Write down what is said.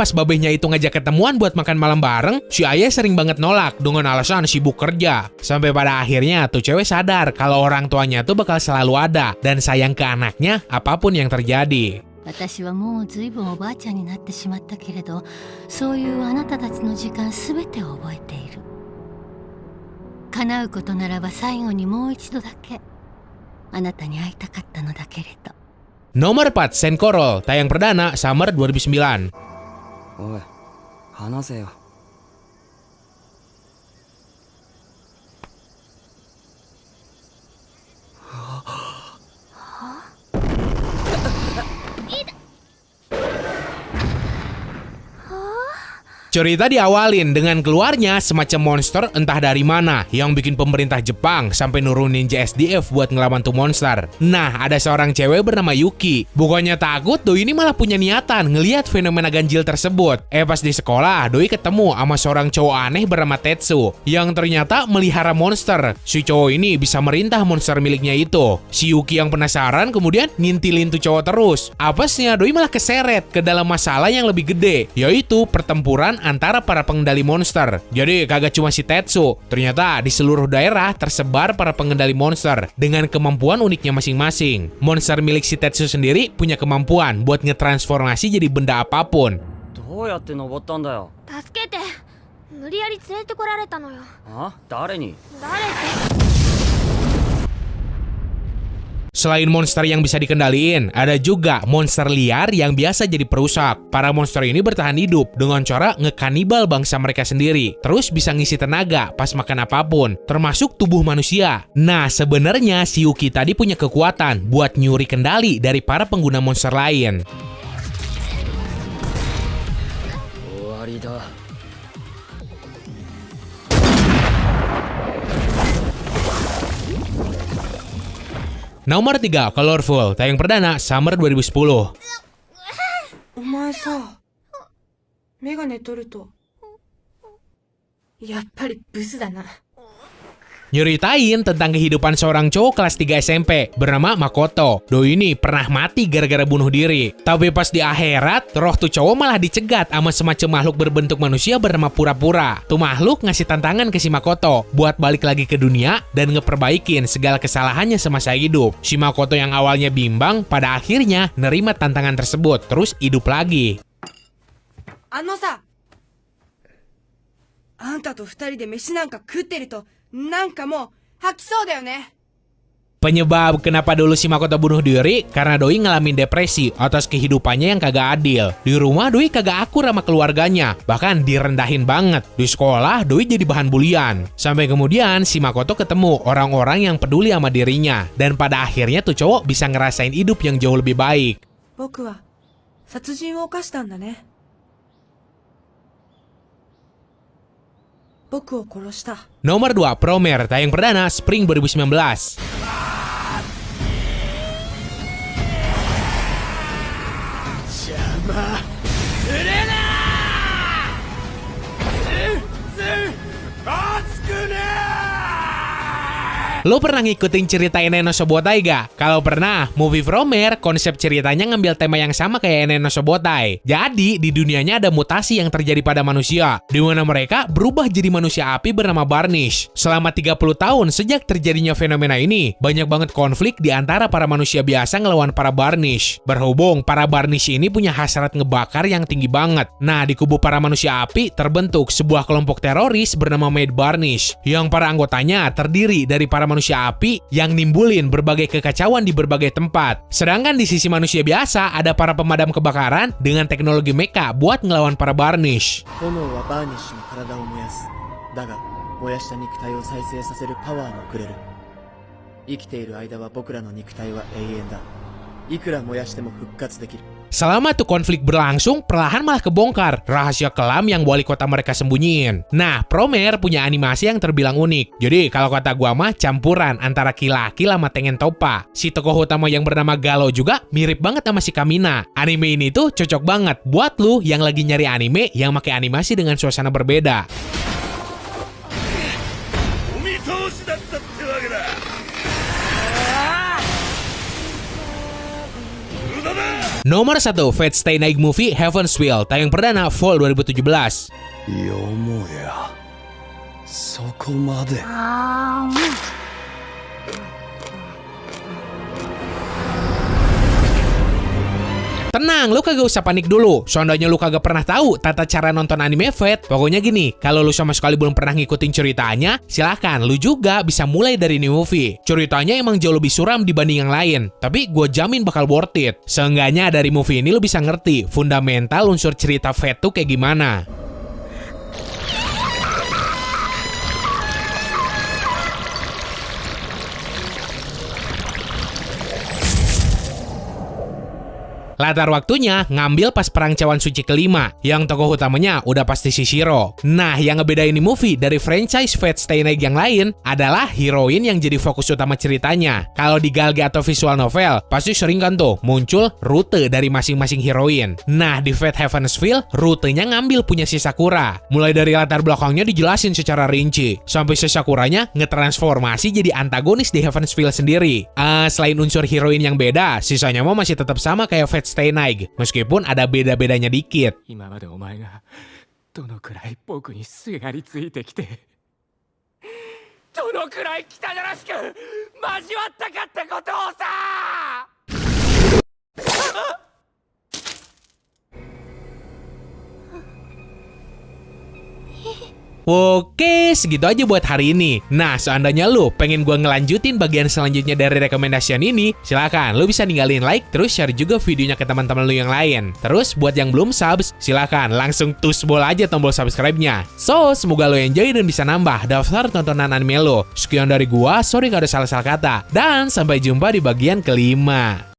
pas babehnya itu ngajak ketemuan buat makan malam bareng, si ayah sering banget nolak dengan alasan sibuk kerja. Sampai pada akhirnya tuh cewek sadar kalau orang tuanya tuh bakal selalu ada dan sayang ke anaknya apapun yang terjadi. 私はもうずいぶんおばあちゃんになってしまったけれど、そういうあなたたちの時間すべてを覚えている。叶うことならば最後にもう一度だけあなたに会いたかったのだけれど。 Nomor 4, Senkorol, tayang perdana Summer 2009. おい、話せよ。Cerita diawalin dengan keluarnya semacam monster entah dari mana yang bikin pemerintah Jepang sampai nurunin JSDF buat ngelawan tuh monster. Nah, ada seorang cewek bernama Yuki. Bukannya takut, Doi ini malah punya niatan ngelihat fenomena ganjil tersebut. Pas di sekolah, Doi ketemu sama seorang cowok aneh bernama Tetsu yang ternyata melihara monster. Si cowok ini bisa merintah monster miliknya itu. Si Yuki yang penasaran kemudian ngintilin tuh cowok terus. Apesnya Doi malah keseret ke dalam masalah yang lebih gede, yaitu pertempuran antara para pengendali monster. Jadi kagak cuma si Tetsu, ternyata di seluruh daerah tersebar para pengendali monster dengan kemampuan uniknya masing-masing. Monster milik si Tetsu sendiri punya kemampuan buat ngetransformasi jadi benda apapun. どうやって登ったんだよ。助けて、無理やり連れてこられたのよ。あ？誰に？誰って。 Selain monster yang bisa dikendaliin, ada juga monster liar yang biasa jadi perusak. Para monster ini bertahan hidup dengan cara ngekanibal bangsa mereka sendiri. Terus bisa ngisi tenaga pas makan apapun, termasuk tubuh manusia. Nah, sebenarnya si Yuki tadi punya kekuatan buat nyuri kendali dari para pengguna monster lain. 終わりだ。 Nomor 3, Colorful, tayang perdana Summer 2010. お前さ、メガネ取るとやっぱりブスだな。 Nyeritain tentang kehidupan seorang cowok kelas 3 SMP bernama Makoto. Doi ini pernah mati gara-gara bunuh diri. Tapi pas di akhirat, roh tuh cowok malah dicegat sama semacam makhluk berbentuk manusia bernama Pura-Pura. Tuh makhluk ngasih tantangan ke si Makoto buat balik lagi ke dunia dan ngeperbaikin segala kesalahannya semasa hidup. Si Makoto yang awalnya bimbang pada akhirnya nerima tantangan tersebut terus hidup lagi. あのさ、あんたと二人で飯なんか食ってるとなんかもう吐きそうだよね。 Penyebab kenapa dulu si Makoto bunuh diri karena Doi ngalamin depresi atas kehidupannya yang kagak adil. Di rumah Doi kagak akur sama keluarganya, bahkan direndahin banget. Di sekolah Doi jadi bahan bulian. Sampai kemudian si Makoto ketemu orang-orang yang peduli sama dirinya dan pada akhirnya tuh cowok bisa ngerasain hidup yang jauh lebih baik. 僕は殺人を犯したんだね。僕を殺した。 Nomor 2, Promare, tayang perdana Spring 2019. Lo pernah ngikutin cerita Enen no Sobotai gak? Kalau pernah, movie Promare konsep ceritanya ngambil tema yang sama kayak Enen no Sobotai. Jadi, di dunianya ada mutasi yang terjadi pada manusia, di mana mereka berubah jadi manusia api bernama Barnish. Selama 30 tahun sejak terjadinya fenomena ini, banyak banget konflik di antara para manusia biasa ngelawan para Barnish. Berhubung para Barnish ini punya hasrat ngebakar yang tinggi banget. Nah, di kubu para manusia api terbentuk sebuah kelompok teroris bernama Mad Barnish, yang para anggotanya terdiri dari para manusia api yang nimbulin berbagai kekacauan di berbagai tempat. Sedangkan di sisi manusia biasa ada para pemadam kebakaran dengan teknologi mecha buat ngelawan para Barnish. 炎はバーニッシュの体を燃やす。だが、燃やした肉体を再生させるパワーもくれる。生きている間は僕らの肉体は永遠だ。いくら燃やしても復活できる。 Selama tuh konflik berlangsung, perlahan malah kebongkar rahasia kelam yang wali kota mereka sembunyiin. Nah, Promare punya animasi yang terbilang unik. Jadi, kalau kata gua mah campuran antara Kill la Kill sama Tengen Toppa. Si tokoh utama yang bernama Galo juga mirip banget sama si Kamina. Anime ini tuh cocok banget buat lu yang lagi nyari anime yang pakai animasi dengan suasana berbeda. Nomor 1, Fate Stay Night Movie Heaven's Wheel, tayang perdana Fall 2017. よもやそこまで。 Tenang, lu kagak usah panik dulu. Soalnya lu kagak pernah tahu tata cara nonton anime Fate. Pokoknya gini, kalau lu sama sekali belum pernah ngikutin ceritanya, silahkan lu juga bisa mulai dari ini movie. Ceritanya emang jauh lebih suram dibanding yang lain, tapi gue jamin bakal worth it. Seenggaknya dari movie ini lu bisa ngerti fundamental unsur cerita Fate tuh kayak gimana. Latar waktunya ngambil pas perang cawan suci kelima, yang tokoh utamanya udah pasti si Shiro. Nah, yang ngebedain ini movie dari franchise Fate Stay Night yang lain adalah heroin yang jadi fokus utama ceritanya. Kalau di galge atau visual novel, pasti sering kan tuh muncul rute dari masing-masing heroin. Nah, di Fate Heaven's Wheel, rutenya ngambil punya si Sakura. Mulai dari latar belakangnya dijelasin secara rinci, sampai si Sakuranya ngetransformasi jadi antagonis di Heaven's Wheel sendiri. Selain unsur heroin yang beda, sisanya mah masih tetap sama kayak Fate Stay Night, meskipun ada beda-bedanya dikit. 今までお前がどのくらい僕にすがりついてきてどのくらい汚らしく交わったかってことをさ。 Oke, segitu aja buat hari ini. Nah, seandainya lu pengen gua ngelanjutin bagian selanjutnya dari rekomendasian ini, silakan lu bisa ninggalin like, terus share juga videonya ke teman-teman lu yang lain. Terus buat yang belum subs, silakan langsung tushbol aja tombol subscribe-nya. So, semoga lu enjoy dan bisa nambah daftar tontonan anime lu. Sekian dari gua, sorry kalau ada salah-salah kata. Dan sampai jumpa di bagian kelima.